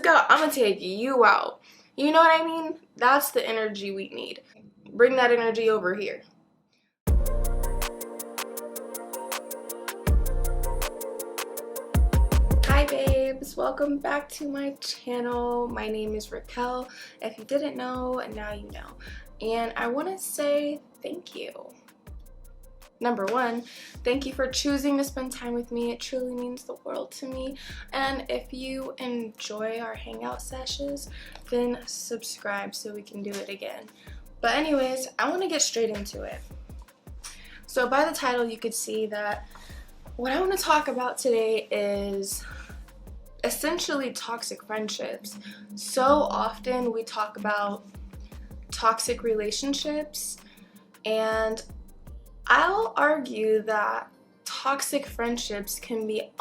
go, I'm gonna take you out. You know what I mean? That's the energy we need. Bring that energy over here. Hi babes, welcome back to my channel. My name is Raquel. If you didn't know, now you know. And I want to say thank you. Number one, thank you for choosing to spend time with me. It truly means the world to me. And if you enjoy our hangout sessions, then subscribe so we can do it again. But anyways, I want to get straight into it. So by the title, you could see that what I want to talk about today is essentially toxic friendships. So often we talk about toxic relationships, and I'll argue that toxic friendships can be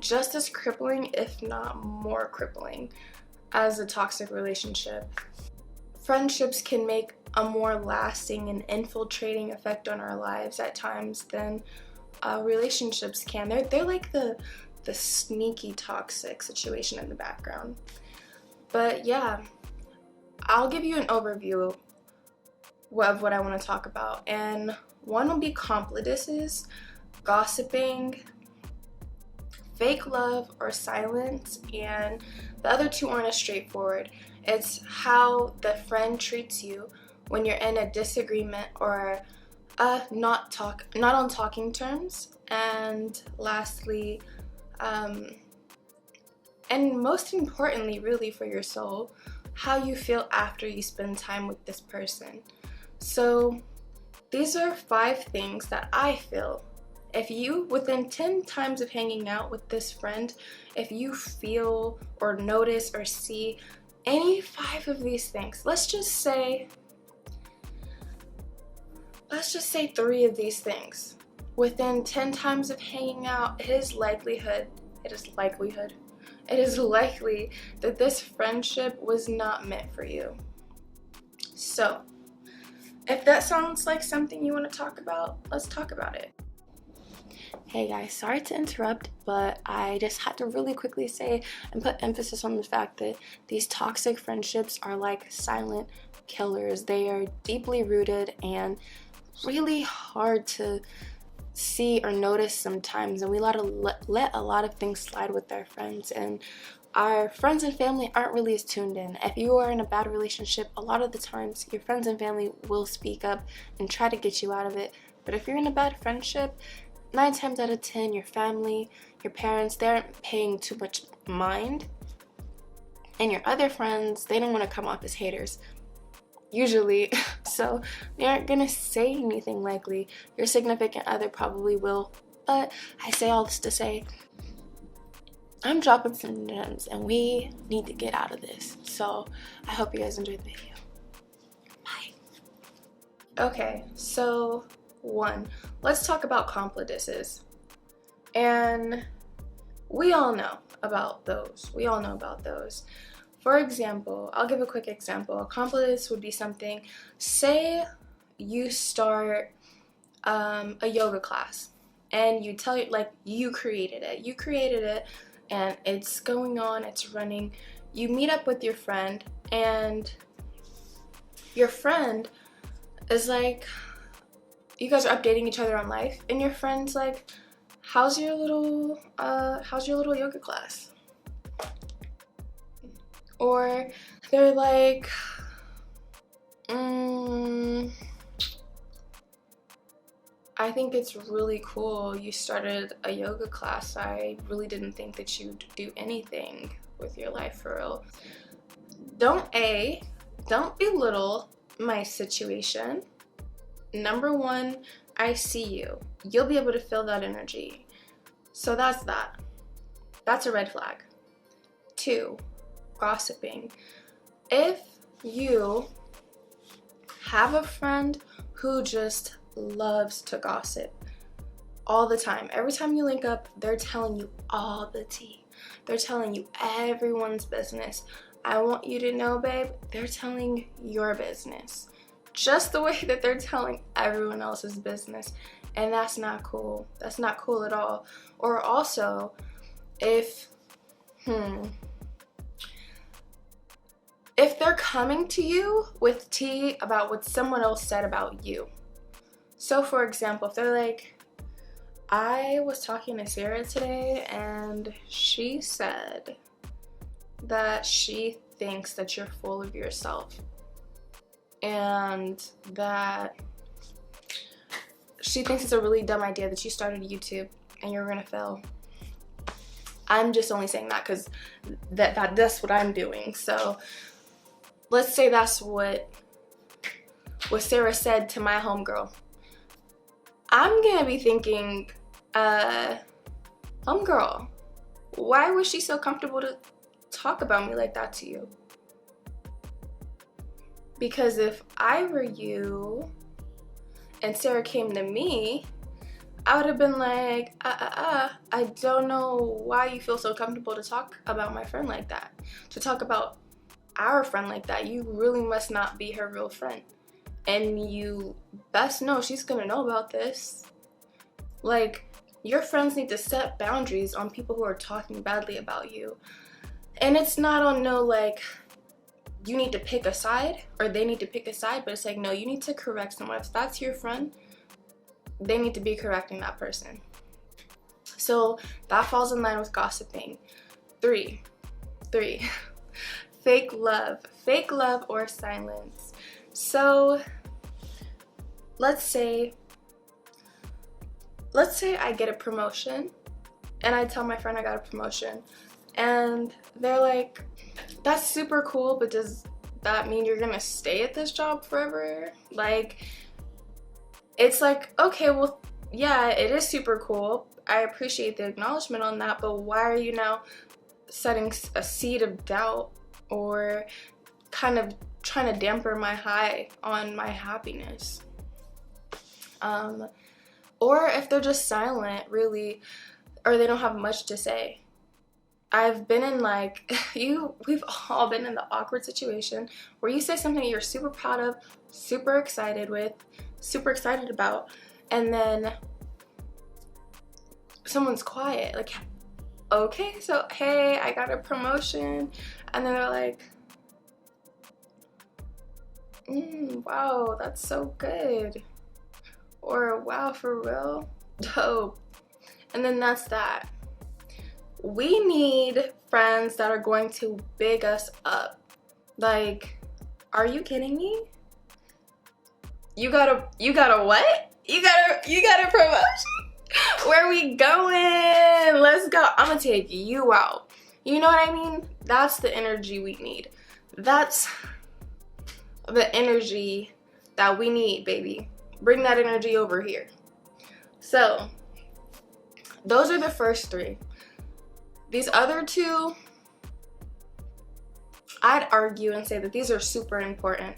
just as crippling, if not more crippling, as a toxic relationship. Friendships can make a more lasting and infiltrating effect on our lives at times than relationships can. They're like the sneaky toxic situation in the background. But yeah, I'll give you an overview of what I want to talk about, and one will be complices, gossiping, fake love or silence, and the other two aren't as straightforward. It's how the friend treats you when you're in a disagreement or not on talking terms, and lastly, and most importantly really for your soul, how you feel after you spend time with this person. So these are 5 things that I feel. If you, within 10 times of hanging out with this friend, if you feel or notice or see any 5 of these things, let's just say 3 of these things, within 10 times of hanging out, it is likely that this friendship was not meant for you. So if that sounds like something you want to talk about, let's talk about it. Hey guys, sorry to interrupt, but I just had to really quickly say and put emphasis on the fact that these toxic friendships are like silent killers. They are deeply rooted and really hard to see or notice sometimes, and we let a lot of things slide with our friends, and our friends and family aren't really as tuned in. If you are in a bad relationship, a lot of the times your friends and family will speak up and try to get you out of it. But if you're in a bad friendship, 9 times out of 10, your family, your parents, they aren't paying too much mind. And your other friends, they don't want to come off as haters, usually. So they aren't going to say anything likely. Your significant other probably will. But I say all this to say, I'm dropping some gems and we need to get out of this. So I hope you guys enjoyed the video. Bye. Okay, so 1, let's talk about complices. And we all know about those. For example, I'll give a quick example. A complice would be something, say you start a yoga class and you tell you created it and it's going on, it's running. You meet up with your friend and your friend is like, you guys are updating each other on life, and your friend's like, how's your little yoga class? Or they're like, I think it's really cool you started a yoga class. I really didn't think that you'd do anything with your life for real. Don't belittle my situation. Number 1, I see you. You'll be able to feel that energy. So that's that. That's a red flag. 2, gossiping. If you have a friend who just loves to gossip all the time, every time you link up, they're telling you all the tea. They're telling you everyone's business. I want you to know, babe, they're telling your business just the way that they're telling everyone else's business, and that's not cool. That's not cool at all. Or also, if If they're coming to you with tea about what someone else said about you. So for example, if they're like, I was talking to Sarah today and she said that she thinks that you're full of yourself and that she thinks it's a really dumb idea that you started YouTube and you're gonna fail. I'm just only saying that because that's what I'm doing. So let's say that's what Sarah said to my homegirl. I'm gonna be thinking, homegirl, why was she so comfortable to talk about me like that to you? Because if I were you and Sarah came to me, I would have been like, I don't know why you feel so comfortable to talk about my friend like that, to talk about our friend like that. You really must not be her real friend, and you best know she's gonna know about this. Like, your friends need to set boundaries on people who are talking badly about you. And it's not on no like you need to pick a side or they need to pick a side, but it's like, no, you need to correct someone. If that's your friend, they need to be correcting that person. So that falls in line with gossiping. 3, fake love or silence. So let's say I get a promotion and I tell my friend I got a promotion and they're like, that's super cool, but does that mean you're gonna stay at this job forever? Like, it's like, okay, well, yeah, it is super cool. I appreciate the acknowledgement on that, but why are you now setting a seed of doubt or kind of trying to dampen my high on my happiness? Or if they're just silent, really, or they don't have much to say. I've been in like, we've all been in the awkward situation where you say something you're super proud of, super excited about, and then someone's quiet, like, okay, so hey, I got a promotion, and then they're like, wow, that's so good, or wow, for real, dope, and then that's that. We need friends that are going to big us up. Like, are you kidding me? You got a what? You got a promotion? Where are we going? Let's go. I'm gonna take you out. You know what I mean? That's the energy we need. That's the energy that we need, baby. Bring that energy over here. So, those are the first 3. These other 2, I'd argue and say that these are super important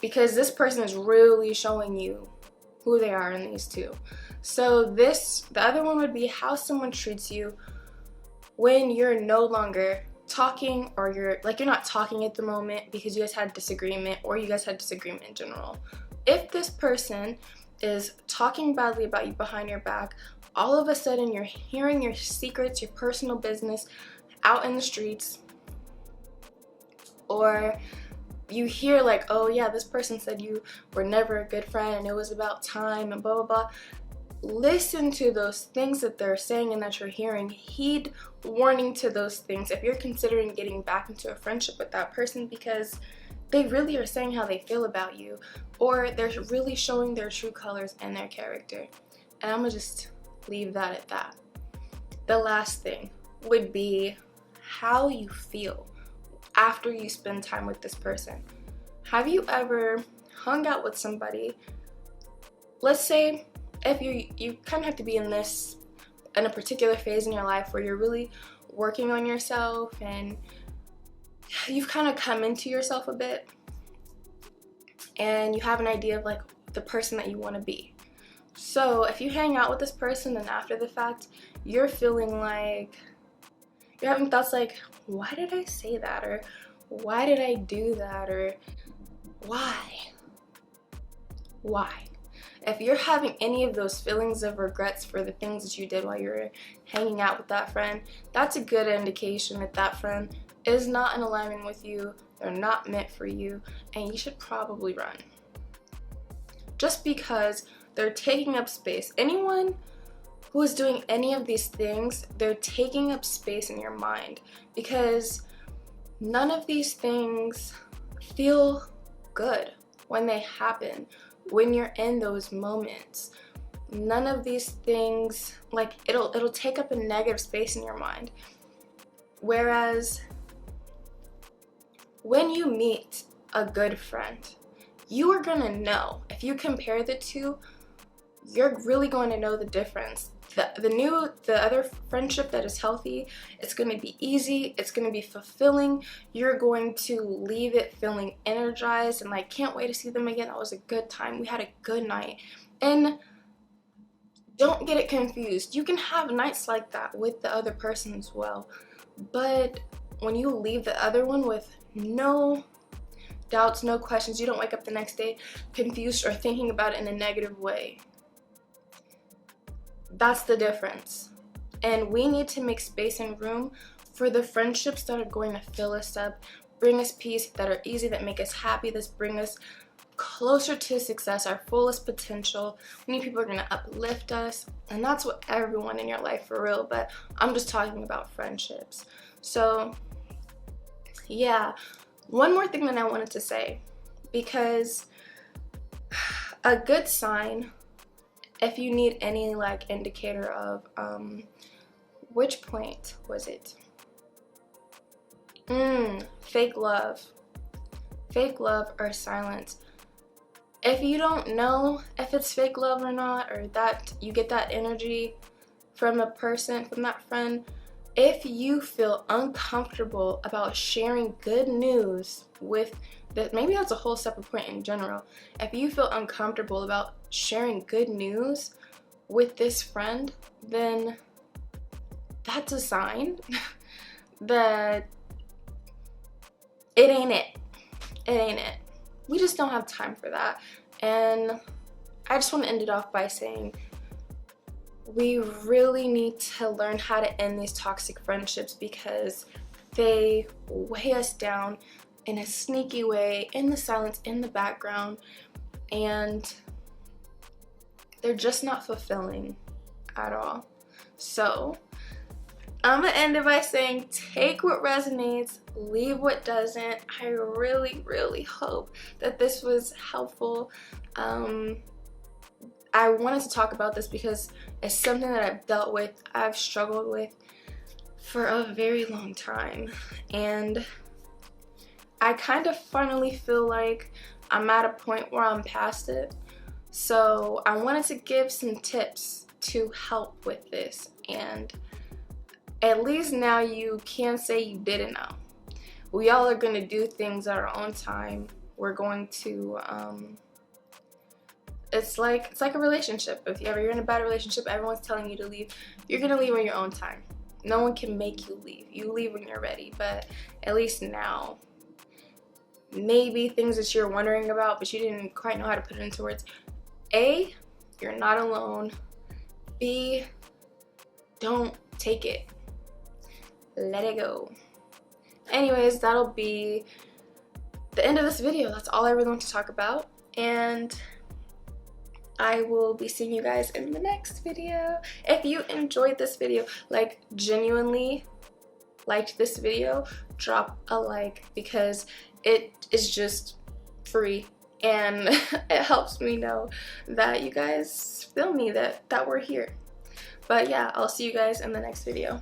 because this person is really showing you who they are in these 2. So the other one would be how someone treats you when you're no longer talking, or you're not talking at the moment because you guys had disagreement, or you guys had disagreement in general. If this person is talking badly about you behind your back, all of a sudden you're hearing your secrets, your personal business out in the streets, or you hear like, oh yeah, this person said you were never a good friend and it was about time and blah blah blah. Listen to those things that they're saying and that you're hearing. Heed warning to those things if you're considering getting back into a friendship with that person, because they really are saying how they feel about you, or they're really showing their true colors and their character. And I'm gonna just leave that at that. The last thing would be how you feel after you spend time with this person. Have you ever hung out with somebody? Let's say if you kind of have to be in a particular phase in your life where you're really working on yourself and you've kind of come into yourself a bit and you have an idea of like the person that you want to be. So if you hang out with this person and after the fact you're feeling like you're having thoughts like, why did I say that, or why did I do that, or why? if you're having any of those feelings of regrets for the things that you did while you were hanging out with that friend, that's a good indication that that friend is not in alignment with you, they're not meant for you, and you should probably run. Just because they're taking up space. Anyone who is doing any of these things, they're taking up space in your mind, because none of these things feel good when they happen, when you're in those moments. None of these things, like, it'll take up a negative space in your mind. Whereas when you meet a good friend, you are gonna know. If you compare the two, you're really going to know the difference. The other friendship that is healthy, it's going to be easy, it's going to be fulfilling. You're going to leave it feeling energized and like, can't wait to see them again. That was a good time. We had a good night. And don't get it confused. You can have nights like that with the other person as well. But when you leave the other one with no doubts, no questions, you don't wake up the next day confused or thinking about it in a negative way. That's the difference. And we need to make space and room for the friendships that are going to fill us up, bring us peace, that are easy, that make us happy, that bring us closer to success, our fullest potential. We need people who are going to uplift us, and that's what everyone in your life, for real, but I'm just talking about friendships. So yeah, one more thing that I wanted to say, because a good sign, if you need any like indicator of which point was it? Fake love or silence. If you don't know if it's fake love or not, or that you get that energy from a person, from that friend, if you feel uncomfortable about sharing good news with that, maybe that's a whole separate point in general. If you feel uncomfortable about sharing good news with this friend, then that's a sign that it ain't it. It ain't it. We just don't have time for that. And I just want to end it off by saying we really need to learn how to end these toxic friendships, because they weigh us down in a sneaky way, in the silence, in the background, and they're just not fulfilling at all. So I'm gonna end it by saying, take what resonates, leave what doesn't. I really, really hope that this was helpful. I wanted to talk about this because it's something that I've dealt with, I've struggled with for a very long time, and I kind of finally feel like I'm at a point where I'm past it. So I wanted to give some tips to help with this, and at least now you can say you didn't know. We all are going to do things at our own time. We're going to it's like a relationship. If you're in a bad relationship, everyone's telling you to leave, you're going to leave on your own time. No one can make you leave. You leave when you're ready. But at least now, maybe things that you're wondering about but you didn't quite know how to put it into words. A, you're not alone. B, don't take it. Let it go. Anyways, that'll be the end of this video. That's all I really want to talk about, and I will be seeing you guys in the next video. If you enjoyed this video, like genuinely liked this video, drop a like, because it is just free and it helps me know that you guys feel me, that we're here. But yeah, I'll see you guys in the next video.